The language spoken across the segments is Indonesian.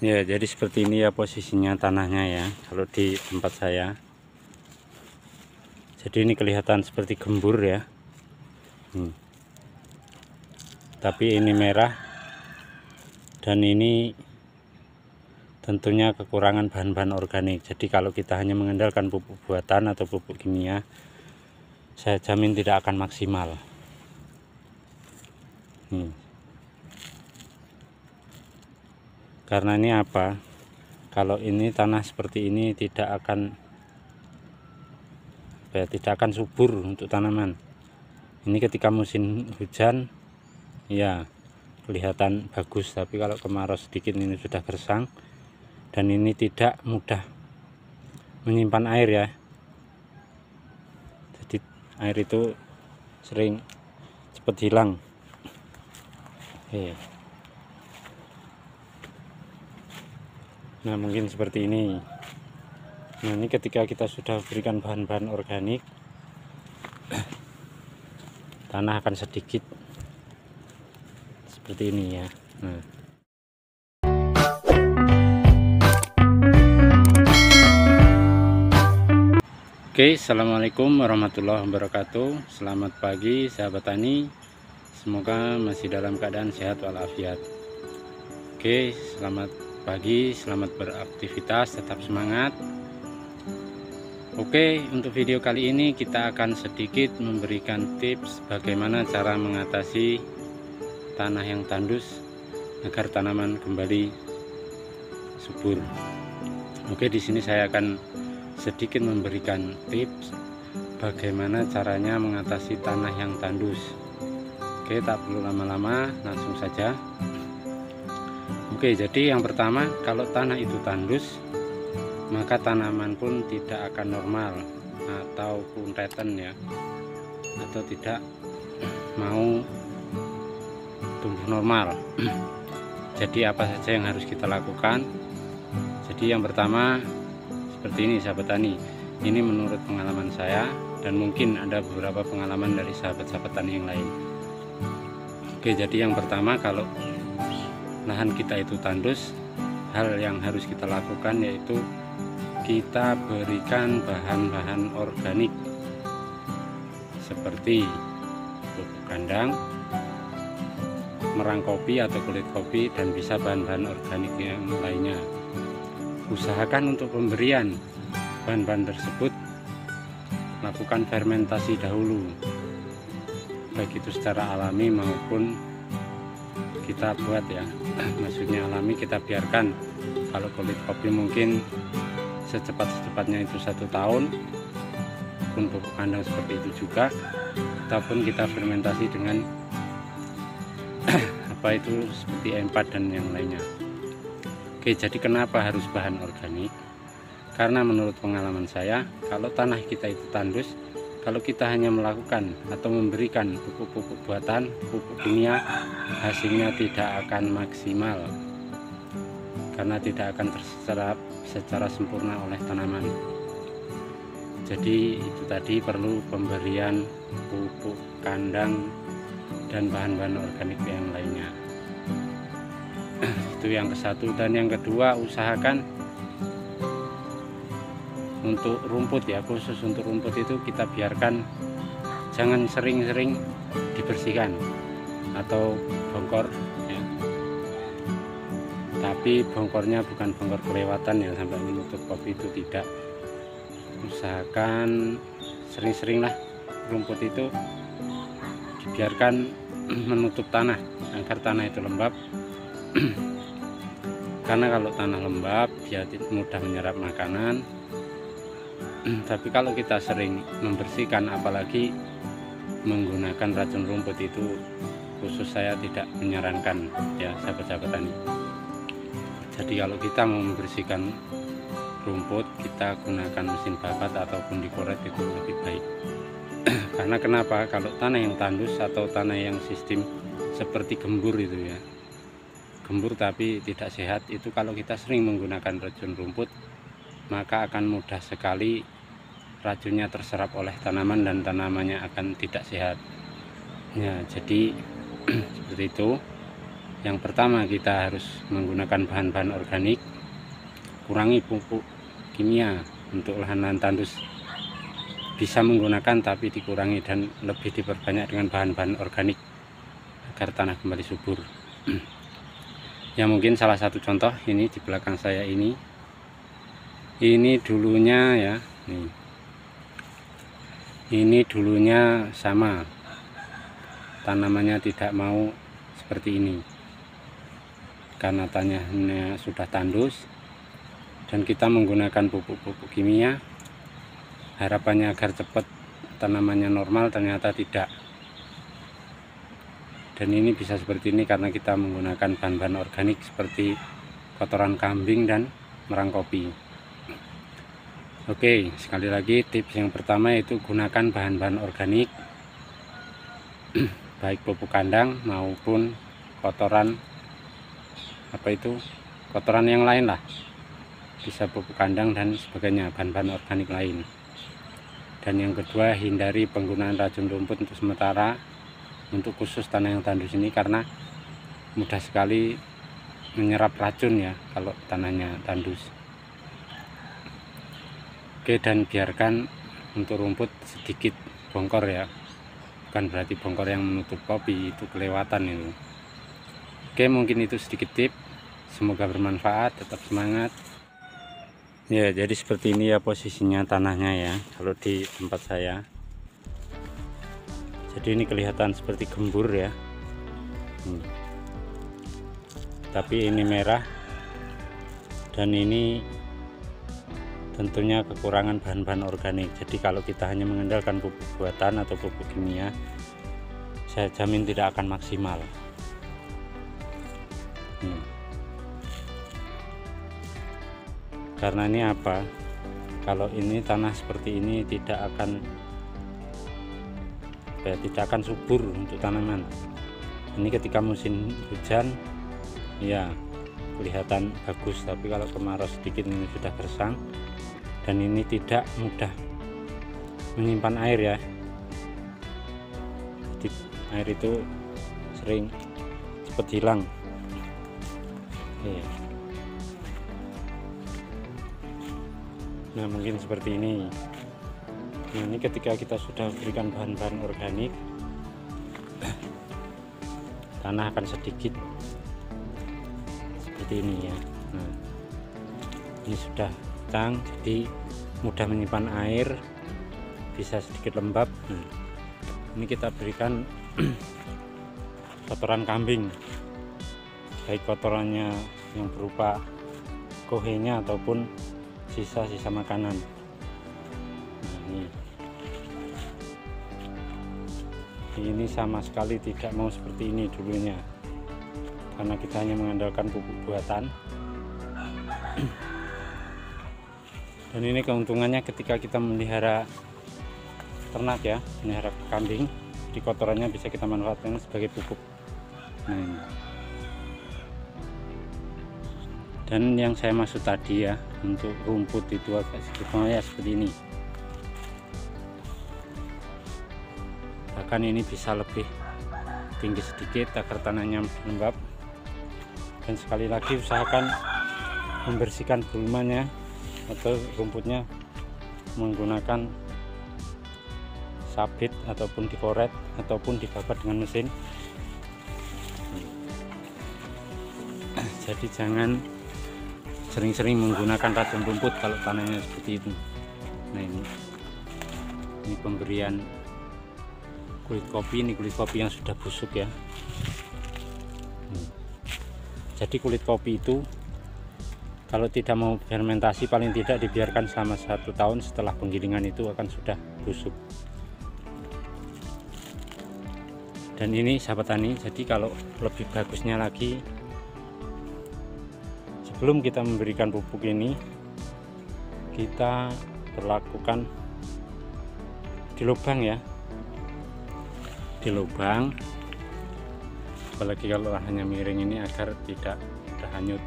Ya, jadi seperti ini ya posisinya tanahnya ya, kalau di tempat saya. Jadi ini kelihatan seperti gembur ya. Tapi ini merah, dan ini tentunya kekurangan bahan-bahan organik. Jadi kalau kita hanya mengandalkan pupuk buatan atau pupuk kimia, saya jamin tidak akan maksimal. Karena ini apa? Kalau ini tanah seperti ini tidak akan subur untuk tanaman. Ini ketika musim hujan ya kelihatan bagus, tapi kalau kemarau sedikit ini sudah gersang, dan ini tidak mudah menyimpan air ya. Jadi air itu sering cepat hilang. Nah, mungkin seperti ini. Nah, ini ketika kita sudah berikan bahan-bahan organik, tanah akan sedikit seperti ini ya. Nah, oke, assalamualaikum warahmatullahi wabarakatuh. Selamat pagi sahabat tani, semoga masih dalam keadaan sehat walafiat. Oke, selamat pagi, selamat beraktivitas, tetap semangat. Oke, untuk video kali ini kita akan sedikit memberikan tips bagaimana cara mengatasi tanah yang tandus agar tanaman kembali subur. Oke, di sini saya akan sedikit memberikan tips bagaimana caranya mengatasi tanah yang tandus. Oke, tak perlu lama-lama, langsung saja. Oke, jadi yang pertama, kalau tanah itu tandus, maka tanaman pun tidak akan normal atau kuntetan ya, atau tidak mau tumbuh normal. Jadi apa saja yang harus kita lakukan? Jadi yang pertama seperti ini sahabat tani, ini menurut pengalaman saya, dan mungkin ada beberapa pengalaman dari sahabat-sahabat tani yang lain. Oke, jadi yang pertama, kalau lahan kita itu tandus, hal yang harus kita lakukan yaitu kita berikan bahan-bahan organik seperti pupuk kandang, merang kopi atau kulit kopi, dan bisa bahan-bahan organik yang lainnya. Usahakan untuk pemberian bahan-bahan tersebut lakukan fermentasi dahulu, baik itu secara alami maupun kita buat ya. Maksudnya alami, kita biarkan. Kalau kulit kopi mungkin secepat-cepatnya itu 1 tahun, pun pupuk kandang seperti itu juga, ataupun kita fermentasi dengan apa itu seperti E4 dan yang lainnya. Oke, jadi kenapa harus bahan organik? Karena menurut pengalaman saya, kalau tanah kita itu tandus, kalau kita hanya melakukan atau memberikan pupuk-pupuk buatan, pupuk kimia, hasilnya tidak akan maksimal karena tidak akan terserap secara sempurna oleh tanaman. Jadi itu tadi, perlu pemberian pupuk kandang dan bahan-bahan organik yang lainnya. Itu yang ke-1. Dan yang kedua, usahakan untuk rumput ya, khusus untuk rumput itu kita biarkan, jangan sering-sering dibersihkan atau bongkor ya. Tapi bongkornya bukan bongkor kelewatan ya sampai menutup kopi, itu tidak. Usahakan sering-sering lah rumput itu dibiarkan menutup tanah agar tanah itu lembab. Karena kalau tanah lembab dia mudah menyerap makanan. Tapi kalau kita sering membersihkan, apalagi menggunakan racun rumput, itu khusus saya tidak menyarankan ya sahabat-sahabat tani. Jadi kalau kita mau membersihkan rumput, kita gunakan mesin babat ataupun dikoret, itu lebih baik. Karena kenapa? Kalau tanah yang tandus atau tanah yang sistem seperti gembur itu ya, gembur tapi tidak sehat, itu kalau kita sering menggunakan racun rumput, maka akan mudah sekali racunnya terserap oleh tanaman dan tanamannya akan tidak sehat ya. Jadi seperti itu. Yang pertama, kita harus menggunakan bahan-bahan organik, kurangi pupuk kimia. Untuk lahan-lahan tandus bisa menggunakan, tapi dikurangi dan lebih diperbanyak dengan bahan-bahan organik agar tanah kembali subur. Ya, mungkin salah satu contoh ini di belakang saya ini dulunya ya, ini dulunya sama, tanamannya tidak mau seperti ini karena tanahnya sudah tandus dan kita menggunakan pupuk-pupuk kimia, harapannya agar cepat tanamannya normal, ternyata tidak. Dan ini bisa seperti ini karena kita menggunakan bahan-bahan organik seperti kotoran kambing dan merang kopi. Oke, sekali lagi tips yang pertama yaitu gunakan bahan-bahan organik, baik pupuk kandang maupun kotoran kotoran yang lain lah, bisa pupuk kandang dan sebagainya, bahan-bahan organik lain. Dan yang kedua, hindari penggunaan racun rumput untuk sementara, untuk khusus tanah yang tandus ini, karena mudah sekali menyerap racun ya kalau tanahnya tandus. Oke, dan biarkan untuk rumput sedikit bongkor ya, bukan berarti bongkor yang menutup kopi, itu kelewatan itu. Oke, mungkin itu sedikit tips, semoga bermanfaat, tetap semangat ya. Jadi seperti ini ya posisinya tanahnya ya kalau di tempat saya. Jadi ini kelihatan seperti gembur ya, tapi ini merah, dan ini tentunya kekurangan bahan-bahan organik. Jadi kalau kita hanya mengandalkan pupuk buatan atau pupuk kimia, saya jamin tidak akan maksimal. Karena ini apa, kalau ini tanah seperti ini tidak akan subur untuk tanaman. Ini ketika musim hujan ya kelihatan bagus, tapi kalau kemarau sedikit ini sudah gersang, dan ini tidak mudah menyimpan air ya. Jadi air itu sering cepat hilang. Nah, mungkin seperti ini. Nah, ini ketika kita sudah berikan bahan-bahan organik, tanah akan sedikit seperti ini ya. Nah, ini sudah kencang, jadi mudah menyimpan air, bisa sedikit lembab. Nah, ini kita berikan kotoran kambing, baik kotorannya yang berupa kohenya ataupun sisa-sisa makanan. Nah, ini sama sekali tidak mau seperti ini dulunya, karena kita hanya mengandalkan pupuk buatan. Dan ini keuntungannya ketika kita memelihara ternak ya, memelihara kambing, di kotorannya bisa kita manfaatkan sebagai pupuk. Nah, ini. Dan yang saya maksud tadi ya, untuk rumput itu agak sedikit ya seperti ini. Bahkan ini bisa lebih tinggi sedikit agar tanahnya lembab. Dan sekali lagi usahakan membersihkan gulmanya atau rumputnya menggunakan sabit ataupun dikoret ataupun dibabat dengan mesin. Jadi jangan sering-sering menggunakan racun rumput kalau tanahnya seperti itu. Nah, ini pemberian kulit kopi, ini kulit kopi yang sudah busuk ya. Jadi kulit kopi itu kalau tidak mau fermentasi, paling tidak dibiarkan selama 1 tahun, setelah penggilingan itu akan sudah busuk. Dan ini sahabat tani, jadi kalau lebih bagusnya lagi, sebelum kita memberikan pupuk ini, kita berlakukan di lubang ya, di lubang, apalagi kalau lahannya miring ini agar tidak mudah hanyut.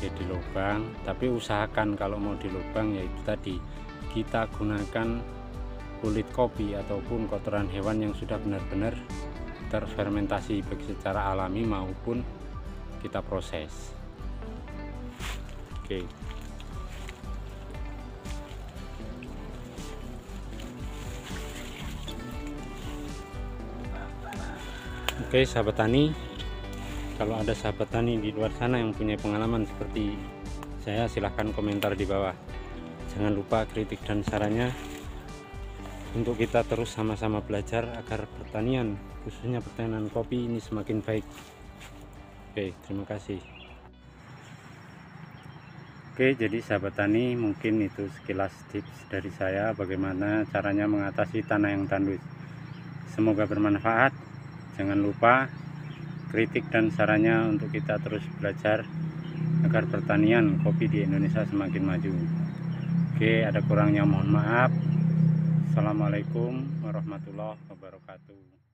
Ya, di lubang, tapi usahakan kalau mau di lubang yaitu tadi kita gunakan kulit kopi ataupun kotoran hewan yang sudah benar-benar terfermentasi baik secara alami maupun kita proses. Oke. Oke, sahabat tani, kalau ada sahabat tani di luar sana yang punya pengalaman seperti saya, silahkan komentar di bawah. Jangan lupa kritik dan sarannya untuk kita terus sama-sama belajar agar pertanian, khususnya pertanian kopi ini semakin baik. Oke, terima kasih. Oke, jadi sahabat tani, mungkin itu sekilas tips dari saya bagaimana caranya mengatasi tanah yang tandus. Semoga bermanfaat. Jangan lupa kritik dan sarannya untuk kita terus belajar agar pertanian kopi di Indonesia semakin maju. Oke, ada kurangnya mohon maaf. Assalamualaikum warahmatullahi wabarakatuh.